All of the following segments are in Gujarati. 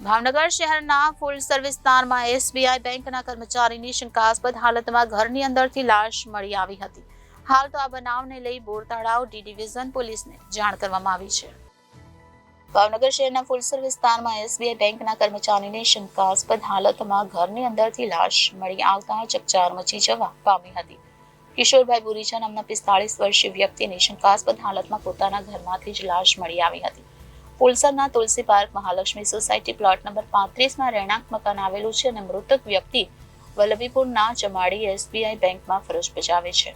ભાવનગર શહેરના ફૂલ સર્વિસ વિસ્તારમાં એસબીઆઈ બેંકના કર્મચારીની શંકાસ્પદ હાલતમાં ઘરની અંદરથી લાશ મળી આવી હતી. હાલ તો આ બનાવને લઈ બોરતળાવ ડી ડિવિઝન પોલીસને જાણ કરવામાં આવી છે. ભાવનગર શહેરના ફૂલ સર્વિસ વિસ્તારમાં એસબીઆઈ બેંકના કર્મચારીની શંકાસ્પદ હાલતમાં ઘરની અંદરથી લાશ મળી આવતા ચકચાર મચી જવા પામી હતી. કિશોરભાઈ બોરીચા નામના 45 વર્ષીય વ્યક્તિની શંકાસ્પદ હાલતમાં પોતાના ઘરમાંથી જ લાશ મળી આવી હતી. પુલસરના Tulsi park Mahalakshmi society plot number 35માં રહેણાંક મકાન આવેલું છે અને મૃતક વ્યક્તિ વલ્લભીપુરના ચમાડી એસબીઆઈ બેંકમાં ફરજ બજાવે છે.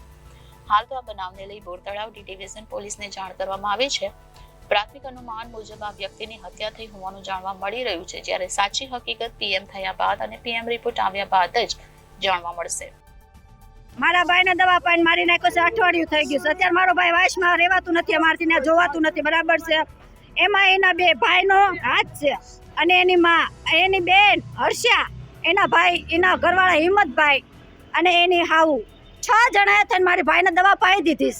હાલ તો આ બનાવને લઈ બોરતળાવ ડી ડિવિઝન પોલીસને જાણ કરવામાં આવી છે. પ્રાથમિક અનુમાન મુજબ આ વ્યક્તિની હત્યા થઈ હોવાનું જાણવા મળી રહ્યું છે, જ્યારે સાચી હકીકત પીએમ થયા બાદ અને પીએમ રિપોર્ટ આવ્યા બાદ જ જાણવા મળશે. મારા ભાઈને દવા પાઈને મારી નાખ્યો છે, અઠવાડિયું થઈ ગયું છે. અત્યારે મારો ભાઈ વાસમાં રહેવાતું નથી, અમારથી ત્યાં જોવાતું નથી, બરાબર છે. એમાં એના બે ભાઈનો હાથ છે અને એની માં, એની બેન હર્ષા, એના ભાઈ, એના ઘરવાળા હિંમતભાઈ અને એની હાઉ, 6 જણાએ થઈને મારી ભાઈને દવા પાઈ દીધી.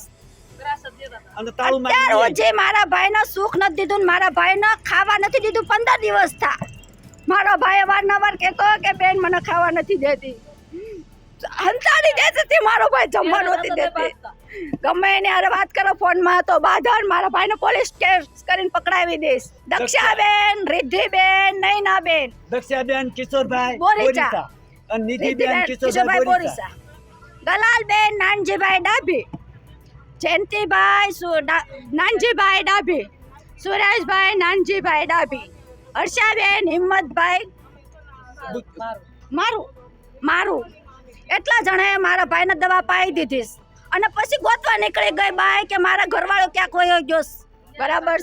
અત્યારે જે મારા ભાઈને સુખ નથી દીધું, મારા ભાઈને ખાવા નથી દીધું. 15 દિવસ થા મારો ભાઈ અવારનવાર કહેતો કે બેન મને ખાવા નથી દેતી, હંતાડી દેતી, મારો ભાઈ જમવા નથી દેતી. ગમે એને હારે વાત કરો ફોનમાં તો બાધન મારા ભાઈને પોલીસ કેસ કરીને પકડાવી દઈશ. દક્ષાબેન, રિદ્ધિબેન, નૈનાબેન, દક્ષાબેન, કિશોરભાઈ બોરીચા અને નિધિબેન કિશોરભાઈ બોરીચા, ગલાલબેન નાનજીભાઈ ડાભી, જયંતિભાઈ નાનજીભાઈ ડાભી, સુરેશભાઈ નાનજીભાઈ ડાભી, હર્ષાબેન હિંમતભાઈ મારું એટલા જણાએ મારા ભાઈને દવા પાઈ દીધી અને પછી ગોતવા નીકળી ગઈ બાઈ કે મારા ઘરવાળો ક્યાં કોઈ ગયો. બરાબર.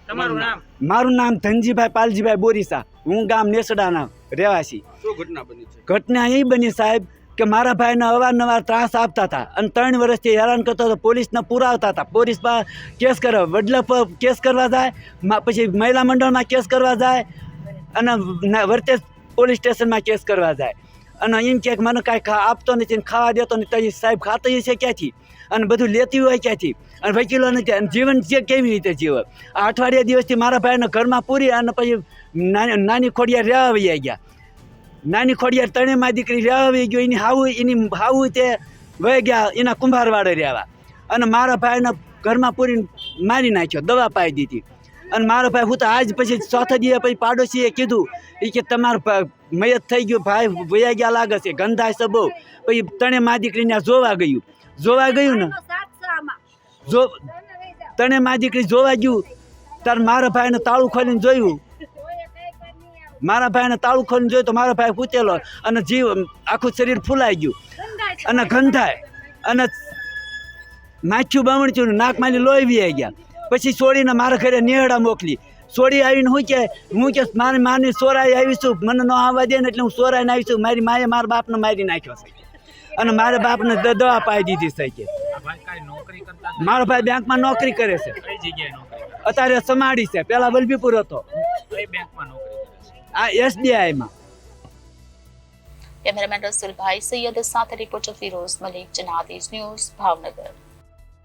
તમારું નામ? મારું નામ ધનજીભાઈ પાલજીભાઈ બોરીસા. હું ગામ નેસડાના રહેવાસી. શું ઘટના બની છે? ઘટના એ બની સાહેબ કે મારા ભાઈને અવારનવાર ત્રાસ આપતા હતા અને 3 વર્ષથી હેરાન કરતા હતા. પોલીસને પુરાવતા હતા. પોલીસમાં કેસ કરવા, વડલા પર કેસ કરવા જાય, પછી મહિલા મંડળમાં કેસ કરવા જાય અને વર્તેજ પોલીસ સ્ટેશનમાં કેસ કરવા જાય અને એમ કે મને કાંઈ આપતો નથી, ખાવા દેતો નથી. સાહેબ ખાતો છે ક્યાંથી અને બધું લેતી હોય ક્યાંથી અને વકીલો નથી અને જીવન છે કેવી રીતે જીવે. આ અઠવાડિયા દિવસથી મારા ભાઈને ઘરમાં પૂરી અને પછી નાની ખોડિયાર રહેવા વહી ગયા. નાની ખોડિયાર 3 દીકરી રહેવા વહી ગયો. એની હાવું તે વહી ગયા એના કુંભારવાડે રહેવા અને મારા ભાઈને ઘરમાં પૂરીને મારી નાખ્યો, દવા પાઈ દીધી. અને મારો ભાઈ હું તો આજ પછી 4થા દિવસે પછી પાડોશીએ કીધું કે તમારા મયત થઈ ગયું, ભાઈ વયા ગયા લાગે છે, ગંધાય છે બહુ. પછી 3 દીકરીને જોવા ગયું ને, 3 દીકરી જોવા ગયું ત્યારે મારા ભાઈને તાળું ખોલીને જોયું. મારા ભાઈને તાળું ખોલીને જોયું તો મારો ભાઈ પૂતેલો અને જીવ આખું શરીર ફૂલાઈ ગયું અને ગંધાય અને માથ્યું બમણચ્યું, નાકમાંથી લોહી વી ગયા. પછી છોડીને મારા ઘરે નેહડા મોકલી. છોડી આવીને હું કે મારી માની સોરાઈ આવીશું, મને ન આવવા દે ને એટલે હું સોરાઈને આવીશું. મારી માએ મારા બાપને મારી નાખ્યો છે અને મારા બાપને દવા પાઈ દીધી છે કે મારો ભાઈ બેંકમાં નોકરી કરે છે. અત્યારે સમાડી છે, પેલા વલ્લભીપુર હતો, આ એસબીઆઈમાં. કેમેરામેન રસુલભાઈ સૈયદ સાથે રિપોર્ટર ફિરોઝ મલિક, જનાદેશ ન્યૂઝ, ભાવનગર.